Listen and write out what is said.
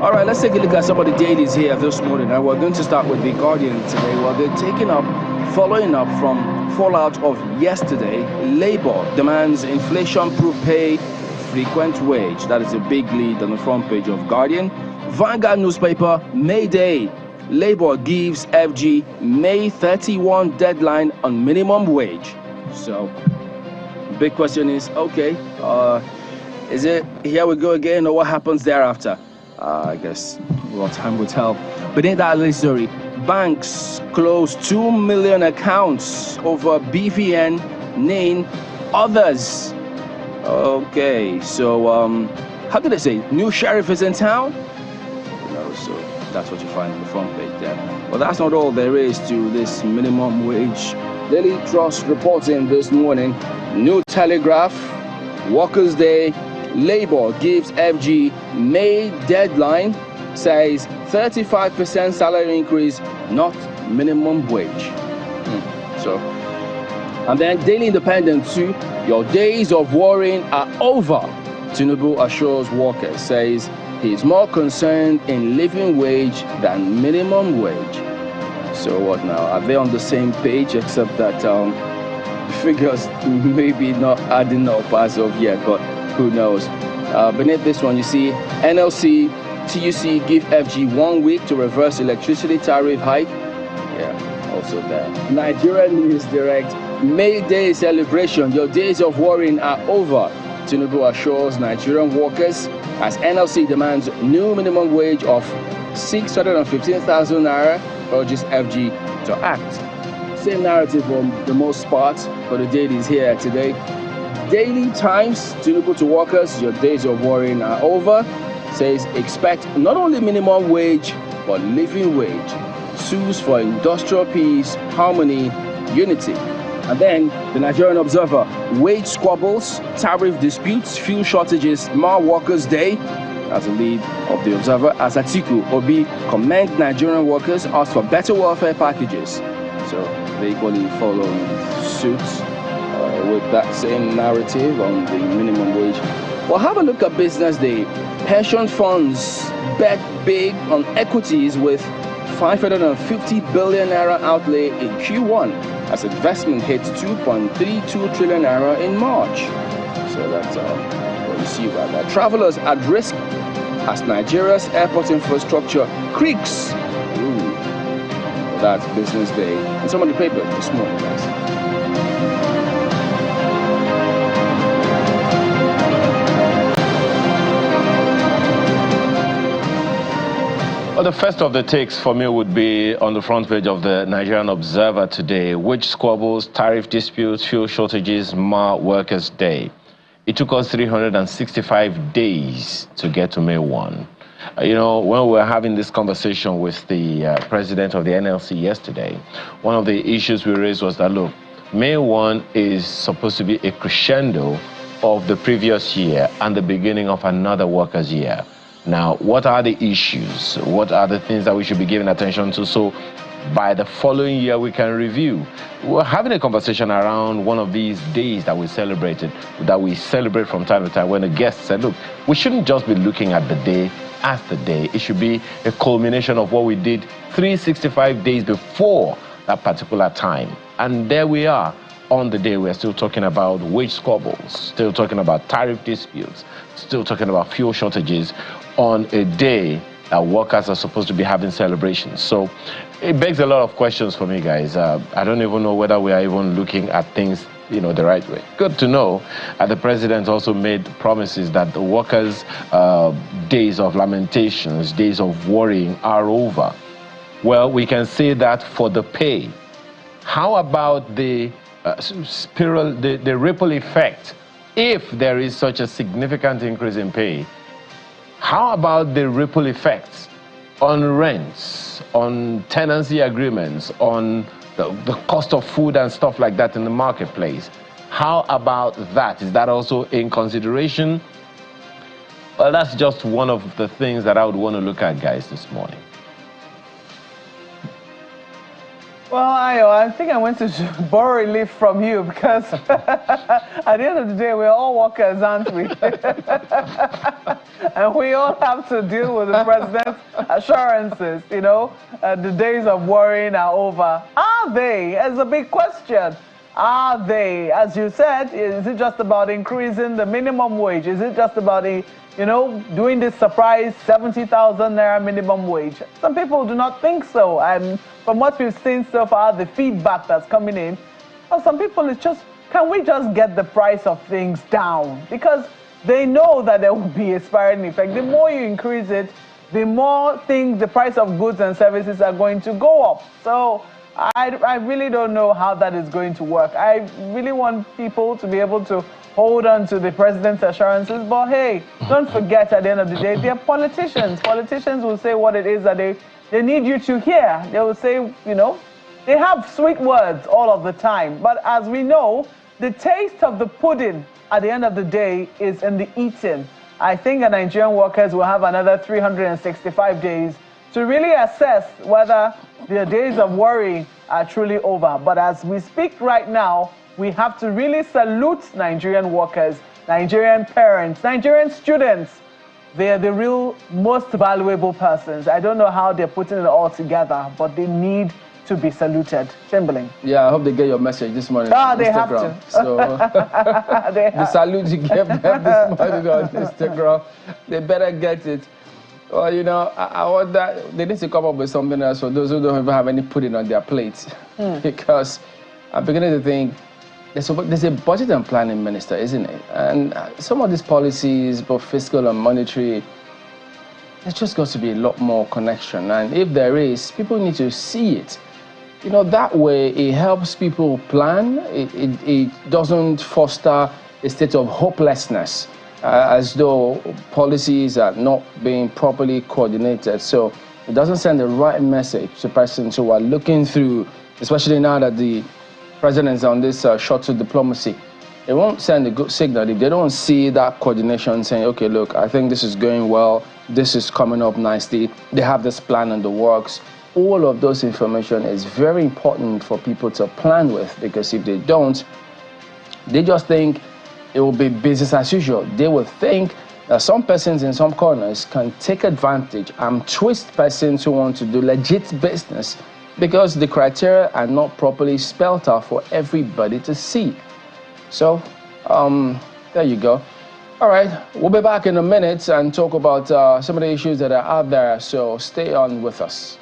All right, let's take a look at some of the dailies here this morning. And we're going to start with The Guardian today. Well, they're following up from fallout of yesterday. Labour demands inflation-proof pay, frequent wage. That is a big lead on the front page of Guardian. Vanguard newspaper, May Day. Labour gives FG May 31 deadline on minimum wage. So, big question is, okay, is it here we go again, or what happens thereafter? I guess time will tell. Beneath that little story, banks close 2 million accounts over BVN, name others. Okay, so how do they say? New sheriff is in town? So that's what you find on the front page there. Well, that's not all there is to this minimum wage. Daily Trust reporting this morning. New Telegraph, Workers' Day. Labour gives FG May deadline, says 35% salary increase, not minimum wage. So, and then Daily Independent too, your days of worrying are over. Tinubu assures workers, says he is more concerned in living wage than minimum wage. So what now? Are they on the same page, except that figures maybe not adding up as of yet, but who knows? Beneath this one, you see NLC, TUC give FG 1 week to reverse electricity tariff hike. Yeah, also there. Nigerian News Direct, May Day celebration. Your days of worrying are over. Tinubu assures Nigerian workers as NLC demands new minimum wage of 615,000 naira, urges FG to act. Same narrative on the most part, but the date is here today. Daily Times, Tinubu to workers, your days of worrying are over. Says expect not only minimum wage, but living wage. Sues for industrial peace, harmony, unity. And then the Nigerian Observer, wage squabbles, tariff disputes, fuel shortages, more Workers' Day. As a lead of the Observer, as Atiku Obi commend Nigerian workers, ask for better welfare packages. So they equally follow suit with that same narrative on the minimum wage. Well, have a look at Business Day. Pension funds bet big on equities with 550 billion naira outlay in Q1 as investment hits 2.32 trillion naira in March. So that's what you see about that. Travelers at risk as Nigeria's airport infrastructure creaks. Well, that's Business Day. And some of the papers this morning, guys. Well, the first of the takes for me would be on the front page of the Nigerian Observer today. Wage squabbles, tariff disputes, fuel shortages, mar Workers' Day. It took us 365 days to get to May 1. You know, when we were having this conversation with the president of the NLC yesterday, one of the issues we raised was that, look, May 1 is supposed to be a crescendo of the previous year and the beginning of another workers' year. Now, what are the issues? What are the things that we should be giving attention to? So by the following year, we can review. We're having a conversation around one of these days that we celebrate from time to time, when a guest said, look, we shouldn't just be looking at the day as the day. It should be a culmination of what we did 365 days before that particular time. And there we are. On the day, we're still talking about wage squabbles, still talking about tariff disputes, still talking about fuel shortages on a day that workers are supposed to be having celebrations. So it begs a lot of questions for me, guys. I don't even know whether we are even looking at things, the right way. Good to know that the president also made promises that the workers' days of lamentations, days of worrying are over. Well, we can say that for the pay. How about the spiral, the ripple effect? If there is such a significant increase in pay, how about the ripple effects on rents, on tenancy agreements, on the cost of food and stuff like that in the marketplace? How about that? Is that also in consideration? Well, that's just one of the things that I would want to look at, guys, this morning. Well, I think I went to borrow a leaf from you because at the end of the day, we're all workers, aren't we? And we all have to deal with the president's assurances, you know. The days of worrying are over. Are they? It's a big question. Are they? As you said, is it just about increasing the minimum wage? Is it just about doing this surprise 70,000 naira minimum wage? Some people do not think so. And from what we've seen so far, the feedback that's coming in, well, some people it's just, can we just get the price of things down? Because they know that there will be a spiraling effect. The more you increase it, the more the price of goods and services are going to go up. So I really don't know how that is going to work. I really want people to be able to hold on to the president's assurances. But hey, don't forget at the end of the day, they're politicians. Politicians will say what it is that they need you to hear. They will say, they have sweet words all of the time. But as we know, the taste of the pudding at the end of the day is in the eating. I think the Nigerian workers will have another 365 days to really assess whether their days of worry are truly over. But as we speak right now, we have to really salute Nigerian workers, Nigerian parents, Nigerian students. They are the real most valuable persons. I don't know how they're putting it all together, but they need to be saluted. Chamberlain. Yeah, I hope they get your message this morning on they Instagram. have to. So the salute you gave them this morning on Instagram, they better get it. Well, I want that they need to come up with something else for those who don't even have any pudding on their plates. Because I'm beginning to think there's a budget and planning minister, isn't it? And some of these policies, both fiscal and monetary, there's just got to be a lot more connection. And if there is, people need to see it. That way it helps people plan. It doesn't foster a state of hopelessness, as though policies are not being properly coordinated. So it doesn't send the right message to persons who are looking through, especially now that the president is on this shuttle diplomacy. It won't send a good signal if they don't see that coordination saying, okay, look, I think this is going well, this is coming up nicely, they have this plan in the works. All of those information is very important for people to plan with, because if they don't, they just think it will be business as usual. They will think that some persons in some corners can take advantage and twist persons who want to do legit business because the criteria are not properly spelled out for everybody to see. So, there you go. All right, we'll be back in a minute and talk about some of the issues that are out there, so stay on with us.